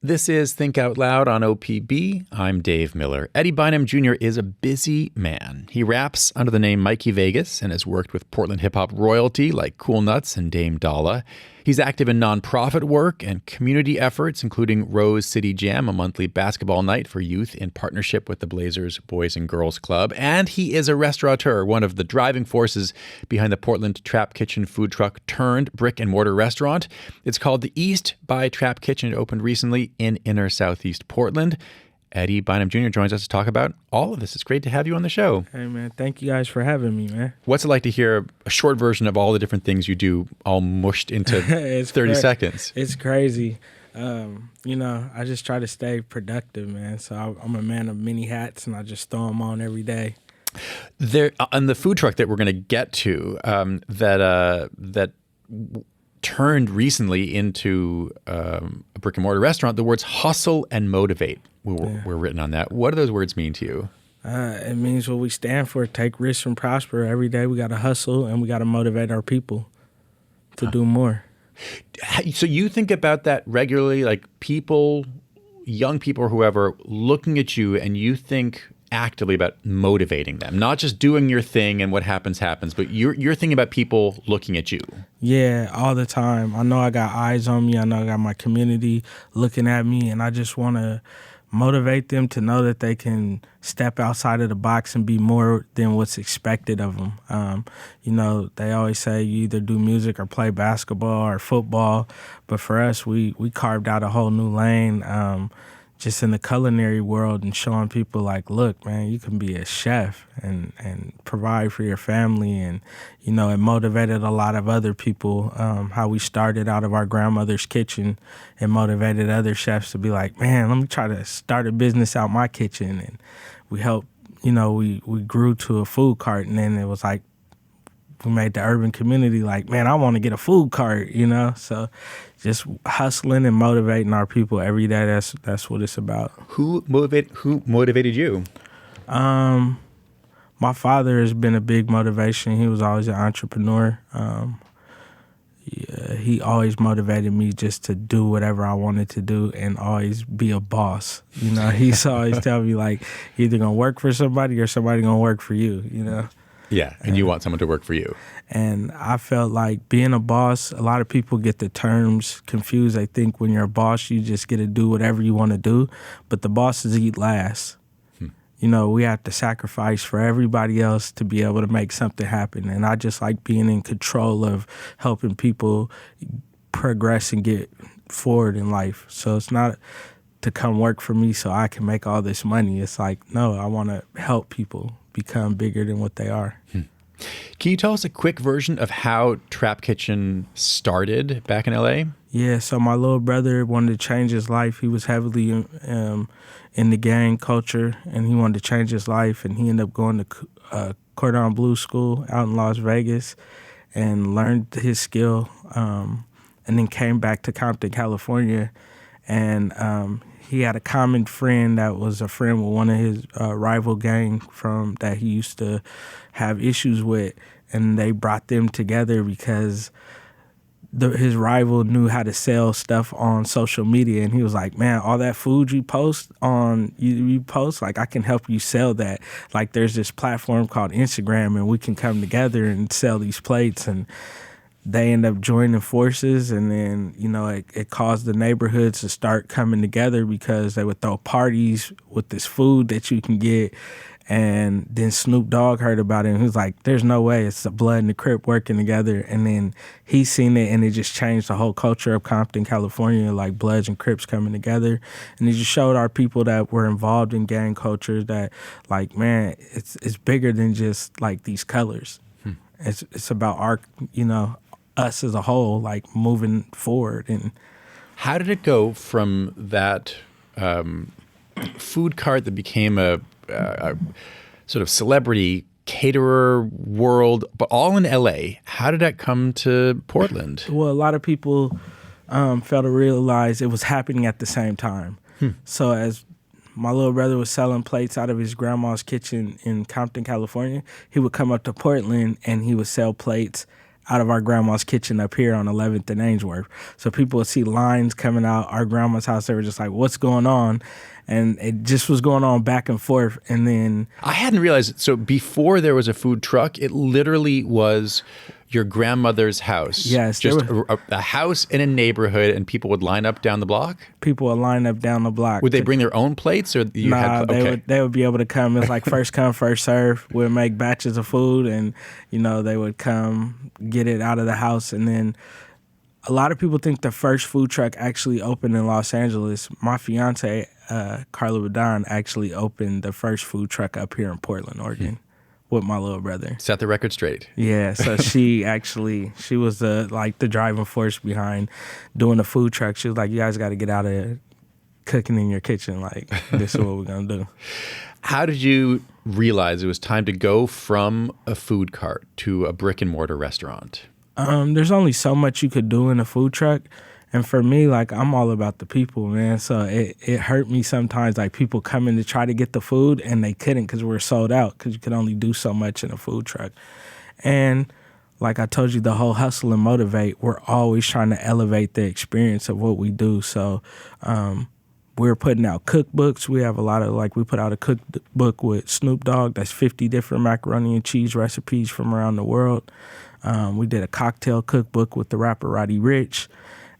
This is Think Out Loud on OPB. I'm Dave Miller. Eddie Bynum Jr. is a busy man. He raps under the name Mikey Vegas and has worked with Portland hip-hop royalty like Cool Nuts and Dame Dalla. He's active in nonprofit work and community efforts, including Rose City Jam, a monthly basketball night for youth in partnership with the Blazers Boys and Girls Club. And he is a restaurateur, one of the driving forces behind the Portland Trap Kitchen food truck turned brick and mortar restaurant. It's called the East by Trap Kitchen. It opened recently in inner southeast Portland. Eddie Bynum Jr. joins us to talk about all of this. It's great to have you on the show. Hey, man. Thank you guys for having me, man. What's it like to hear a short version of all the different things you do all mushed into 30 seconds? It's crazy. I just try to stay productive, man. So I'm a man of many hats, and I just throw them on every day. There, on the food truck that we're going to get to, that turned recently into a brick and mortar restaurant, the words hustle and motivate were written on that. What do those words mean to you? It means what we stand for: take risks and prosper. Every day we got to hustle and we got to motivate our people to do more. So you think about that regularly, like people, young people or whoever, looking at you, and you think actively about motivating them, not just doing your thing and what happens, but you're thinking about people looking at you. Yeah, all the time. I know I got eyes on me. I know I got my community looking at me, and I just want to motivate them to know that they can step outside of the box and be more than what's expected of them. They always say you either do music or play basketball or football, but for us, we carved out a whole new lane just in the culinary world and showing people like, look, man, you can be a chef and provide for your family. And, it motivated a lot of other people, how we started out of our grandmother's kitchen and motivated other chefs to be like, man, let me try to start a business out my kitchen. And we helped, we grew to a food cart, and then it was like, we made the urban community like, man, I want to get a food cart, So just hustling and motivating our people every day. That's what it's about. Who motivated you? My father has been a big motivation. He was always an entrepreneur. He always motivated me just to do whatever I wanted to do and always be a boss. He's always telling me like, either gonna work for somebody or somebody gonna work for you. Yeah, and you want someone to work for you. And I felt like being a boss, a lot of people get the terms confused. They think when you're a boss, you just get to do whatever you want to do. But the bosses eat last. We have to sacrifice for everybody else to be able to make something happen. And I just like being in control of helping people progress and get forward in life. So it's not to come work for me so I can make all this money. It's like, no, I want to help people become bigger than what they are. Can you tell us a quick version of how Trap Kitchen started back in LA? Yeah, so my little brother wanted to change his life. He was heavily in the gang culture, and he wanted to change his life, and he ended up going to Cordon Bleu School out in Las Vegas and learned his skill, and then came back to Compton, California, and he had a common friend that was a friend with one of his rival gang that he used to have issues with, and they brought them together because his rival knew how to sell stuff on social media, and he was like, man, all that food you post like, I can help you sell that. Like, there's this platform called Instagram, and we can come together and sell these plates. And they end up joining forces, and then, it caused the neighborhoods to start coming together because they would throw parties with this food that you can get. And then Snoop Dogg heard about it, and he was like, there's no way, it's the Blood and the Crip working together. And then he seen it, and it just changed the whole culture of Compton, California, like Bloods and Crips coming together. And it just showed our people that were involved in gang culture that, like, man, it's bigger than just, like, these colors. It's about our, us as a whole, like, moving forward. And how did it go from that food cart that became a sort of celebrity caterer world, but all in LA? How did that come to Portland? Well, a lot of people failed to realize it was happening at the same time. So as my little brother was selling plates out of his grandma's kitchen in Compton, California, he would come up to Portland and he would sell plates out of our grandma's kitchen up here on 11th and Ainsworth. So people would see lines coming out our grandma's house. They were just like, what's going on? And it just was going on back and forth. And then I hadn't realized. So before there was a food truck, it literally was your grandmother's house. Yes, just a house in a neighborhood, and people would line up down the block. People would line up down the block. Would they bring their own plates, or you had? Okay. They would be able to come. It's like first come, first serve. We'd make batches of food, and they would come get it out of the house. And then a lot of people think the first food truck actually opened in Los Angeles. My fiance, Carla Badon, actually opened the first food truck up here in Portland, Oregon. With my little brother. Set the record straight. Yeah, so she was the driving force behind doing the food truck. She was like, you guys got to get out of cooking in your kitchen. Like, this is what we're going to do. How did you realize it was time to go from a food cart to a brick and mortar restaurant? There's only so much you could do in a food truck. And for me, like, I'm all about the people, man. So it hurt me sometimes, like, people come in to try to get the food and they couldn't because we're sold out because you could only do so much in a food truck. And like I told you, the whole hustle and motivate, we're always trying to elevate the experience of what we do. So we're putting out cookbooks. We have a lot of, we put out a cookbook with Snoop Dogg. That's 50 different macaroni and cheese recipes from around the world. We did a cocktail cookbook with the rapper Roddy Ricch.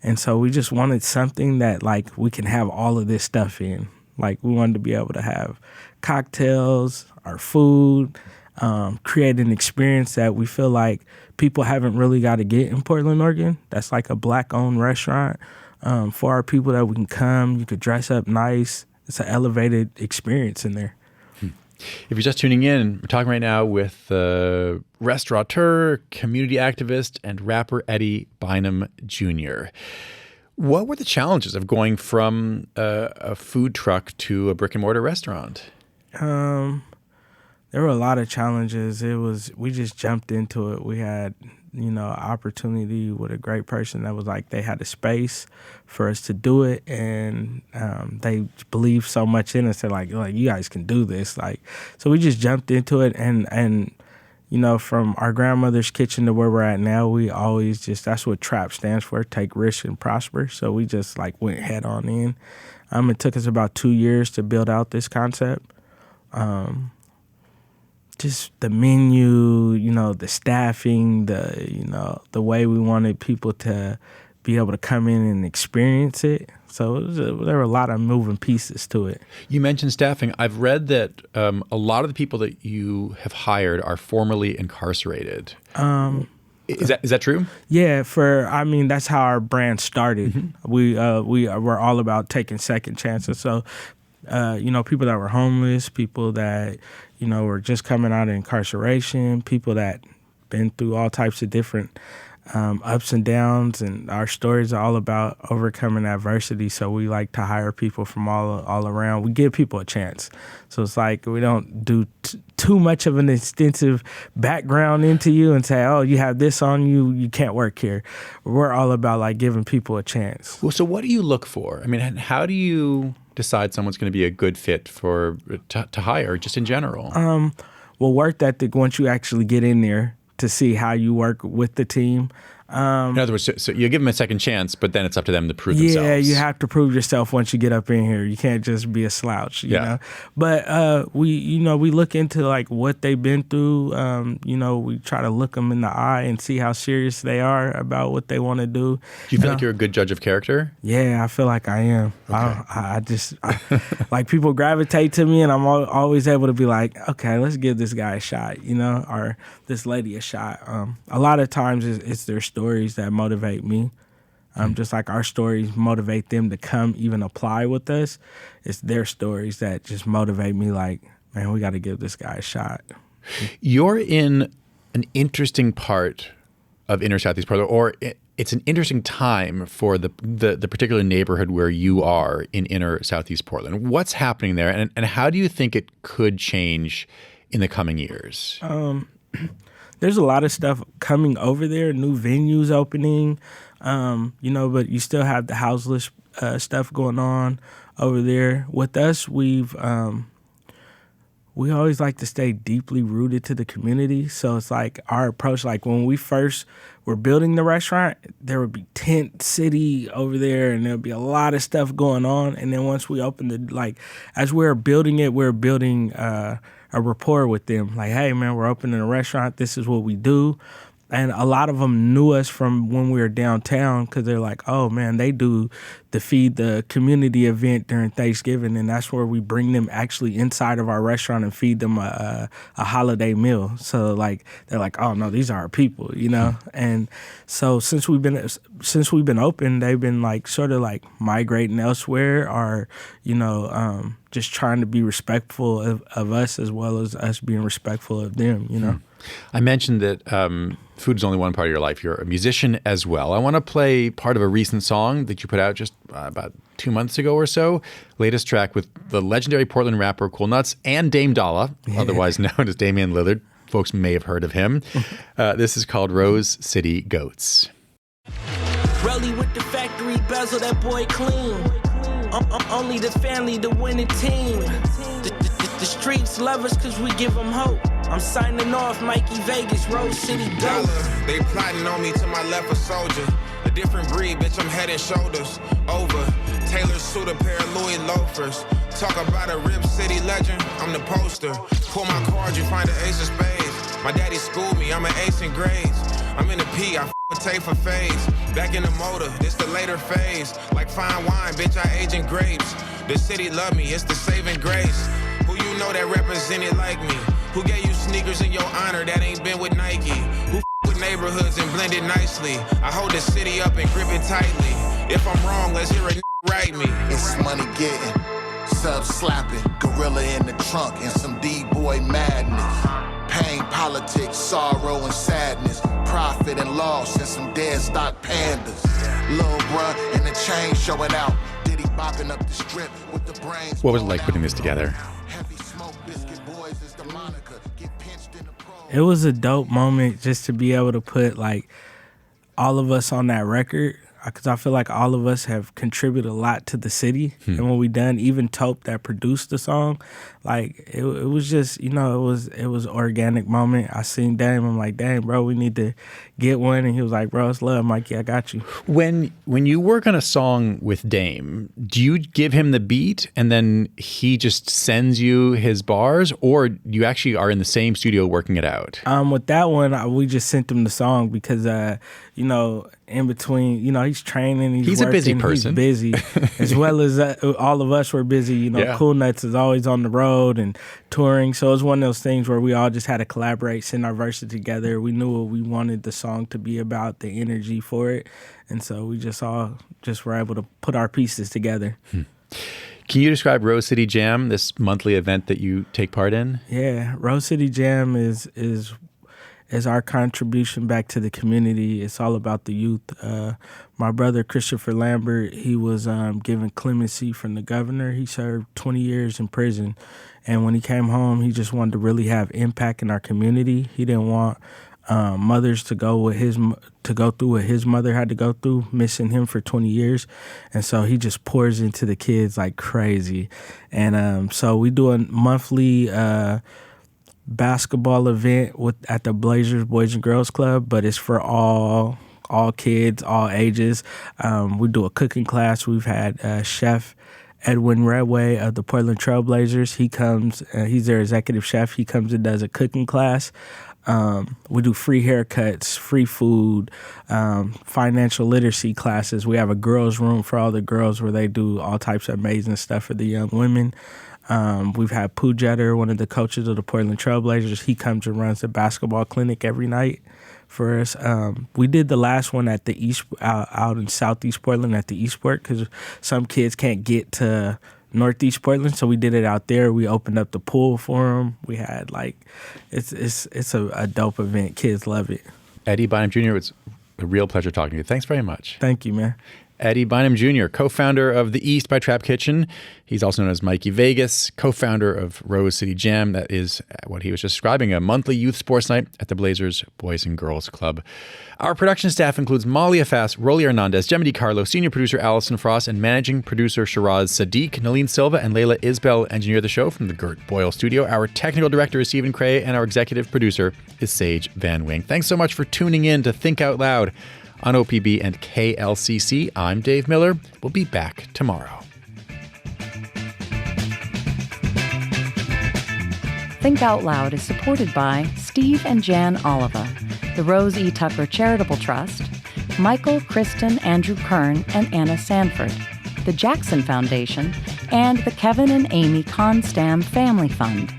And so we just wanted something that, like, we can have all of this stuff in. Like, we wanted to be able to have cocktails, our food, create an experience that we feel like people haven't really got to get in Portland, Oregon. That's like a Black-owned restaurant for our people that we can come. You could dress up nice. It's an elevated experience in there. If you're just tuning in, we're talking right now with restaurateur, community activist, and rapper Eddie Bynum Jr. What were the challenges of going from a food truck to a brick and mortar restaurant? There were a lot of challenges. We just jumped into it. We had, opportunity with a great person that was like, they had a space for us to do it, and they believed so much in us. They're like, you guys can do this. Like, so we just jumped into it, and from our grandmother's kitchen to where we're at now, we always that's what TRAP stands for, take risks and prosper. So we just went head on in. It took us about 2 years to build out this concept. Just the menu, the staffing, the way we wanted people to be able to come in and experience it. So there were a lot of moving pieces to it. You mentioned staffing. I've read that a lot of the people that you have hired are formerly incarcerated. Is that true? Yeah, that's how our brand started. Mm-hmm. We're all about taking second chances. So, people that were homeless, people that were just coming out of incarceration, people that been through all types of different ups and downs, and our stories are all about overcoming adversity. So we like to hire people from all around. We give people a chance. So it's like we don't do too much of an extensive background into you and say, oh, you have this on you, you can't work here. We're all about giving people a chance. Well, so what do you look for? I mean, how do you decide someone's going to be a good fit to hire, just in general? Work ethic, once you actually get in there, to see how you work with the team. In other words, so you give them a second chance, but then it's up to them to prove themselves. Yeah, you have to prove yourself once you get up in here. You can't just be a slouch, you know. But we look into what they've been through. We try to look them in the eye and see how serious they are about what they want to do. Do you feel like you're a good judge of character? Yeah, I feel like I am. Okay. I just people gravitate to me, and I'm always able to be like, okay, let's give this guy a shot, or this lady a shot. A lot of times it's their stories that motivate me. Just like our stories motivate them to come even apply with us. It's their stories that just motivate me, man, we got to give this guy a shot. You're in an interesting part of inner Southeast Portland, or it's an interesting time for the particular neighborhood where you are in inner Southeast Portland. What's happening there, and how do you think it could change in the coming years? There's a lot of stuff coming over there, new venues opening, but you still have the houseless stuff going on over there. With us, we always like to stay deeply rooted to the community. So it's like our approach, like when we first were building the restaurant, there would be tent city over there and there'd be a lot of stuff going on. And then once we opened it, like as we were building it, we were building a rapport with them. Like, hey man, we're opening a restaurant. This is what we do. And a lot of them knew us from when we were downtown because they're like, oh, man, they do the Feed the Community event during Thanksgiving, and that's where we bring them actually inside of our restaurant and feed them a holiday meal. So, like, they're like, oh, no, these are our people, you know? And so since we've been open, they've been, like, sort of, like, migrating elsewhere or, you know, just trying to be respectful of us as well as us being respectful of them, you know? I mentioned that food is only one part of your life. You're a musician as well. I want to play part of a recent song that you put out just about 2 months ago or so. Latest track with the legendary Portland rapper Cool Nuts and Dame Dolla, otherwise known as Damian Lillard. Folks may have heard of him. This is called Rose City Goats. Rolly with the factory bezel, that boy clean. Only the family, the winning team. The streets love us cause we give them hope. I'm signing off, Mikey Vegas, Rose City Goats. They plotting on me to my left a soldier. A different breed, bitch, I'm head and shoulders over. Taylor suit, a pair of Louis loafers. Talk about a Rip City legend, I'm the poster. Pull my card, you find an ace of spades. My daddy schooled me, I'm an ace in grades. I'm in the P, I with tape for fades. Back in the motor, this the later phase. Like fine wine, bitch, I age in grapes. The city love me, it's the saving grace. Who you know that represented like me? Who gave you sneakers in your honor that ain't been with Nike? Who with neighborhoods and blended nicely? I hold the city up and grip it tightly. If I'm wrong, let's hear a write me. It's money getting, sub slapping, gorilla in the trunk, and some D-boy madness. Pain, politics, sorrow, and sadness. Profit and loss, and some dead stock pandas. Lil' bruh in the chain showing out. Diddy bopping up the strip with the brains. What was it like putting this together? It was a dope moment just to be able to put like all of us on that record because I feel like all of us have contributed a lot to the city. And when we done, even Tope that produced the song, like it was just, you know, it was organic moment. I seen Dame, I'm like, dang, bro, we need to get one. And he was like, bro, it's love, Mikey, I got you. When you work on a song with Dame, do you give him the beat and then he just sends you his bars, or you actually are in the same studio working it out? With that one, we just sent him the song because, you know, in between, you know, he's training, he's working, a busy person. He's busy, as well as all of us were busy. You know, Yeah. Cool Nuts is always on the road and touring, so it was one of those things where we all just had to collaborate, send our verses together. We knew what we wanted the song to be about, the energy for it, and so we just were able to put our pieces together. Can you describe Rose City Jam, this monthly event that you take part in? Yeah, Rose City Jam is our contribution back to the community. It's all about the youth. My brother, Christopher Lambert, he was given clemency from the governor. He served 20 years in prison. And when he came home, he just wanted to really have impact in our community. He didn't want mothers to go through what his mother had to go through, missing him for 20 years. And so he just pours into the kids like crazy. And so we do a monthly basketball event at the Blazers Boys and Girls Club, but it's for all kids, all ages. We do a cooking class. We've had Chef Edwin Redway of the Portland Trailblazers. He comes, he's their executive chef. He comes and does a cooking class. We do free haircuts, free food, financial literacy classes. We have a girls' room for all the girls where they do all types of amazing stuff for the young women. We've had Pooh Jetter, one of the coaches of the Portland Trailblazers. He comes and runs a basketball clinic every night for us. We did the last one at the East, out in Southeast Portland at the Eastport, because some kids can't get to Northeast Portland, so we did it out there. We opened up the pool for them. We had it's a dope event. Kids love it. Eddie Bynum Jr., it's a real pleasure talking to you. Thanks very much. Thank you, man. Eddie Bynum Jr., co-founder of The East by Trap Kitchen. He's also known as Mikey Vegas, co-founder of Rose City Jam. That is what he was just describing, a monthly youth sports night at the Blazers Boys and Girls Club. Our production staff includes Molly Afas, Rolly Hernandez, Gemma DiCarlo, senior producer Allison Frost, and managing producer Shiraz Sadiq. Naleen Silva and Layla Isbell engineer the show from the Gert Boyle studio. Our technical director is Stephen Cray, and our executive producer is Sage Van Wing. Thanks so much for tuning in to Think Out Loud on OPB and KLCC. I'm Dave Miller. We'll be back tomorrow. Think Out Loud is supported by Steve and Jan Oliva, the Rose E. Tucker Charitable Trust, Michael, Kristen, Andrew Kern, and Anna Sanford, the Jackson Foundation, and the Kevin and Amy Constam Family Fund.